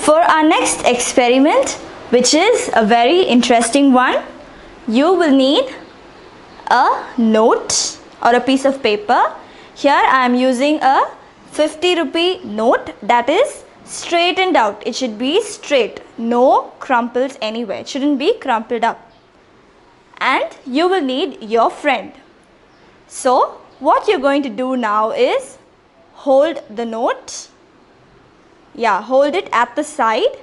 For our next experiment, which is a very interesting one, you will need a note or a piece of paper. Here I am using a 50 rupee note that is straightened out. It should be straight, no crumples anywhere. It shouldn't be crumpled up. And you will need your friend. So what you're going to do now is hold the note. Hold it at the side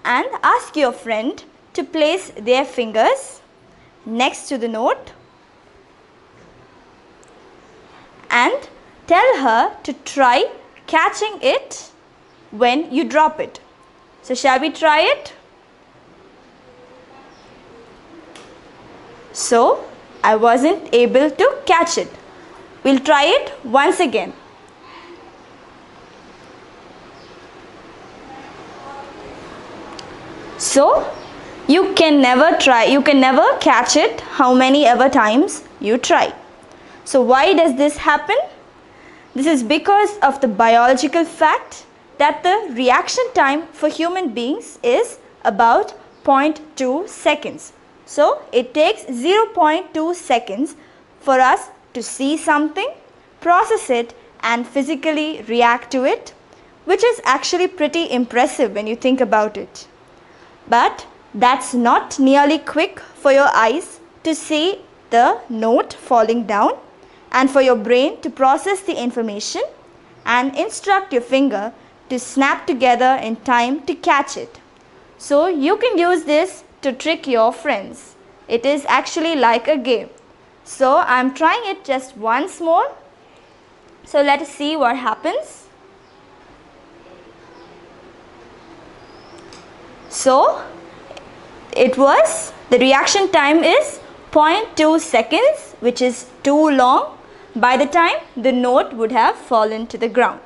and ask your friend to place their fingers next to the note and tell her to try catching it when you drop it. So shall we try it? So I wasn't able to catch it. We'll try it once again. So you can never catch it how many ever times you try. So why does this happen? This is because of the biological fact that the reaction time for human beings is about 0.2 seconds. So it takes 0.2 seconds for us to see something, process it and physically react to it, which is actually pretty impressive when you think about it. But that's not nearly quick for your eyes to see the note falling down and for your brain to process the information and instruct your finger to snap together in time to catch it. So you can use this to trick your friends. It is actually like a game. So I'm trying it just once more. So let us see what happens. So the reaction time is 0.2 seconds, which is too long by the time the note would have fallen to the ground.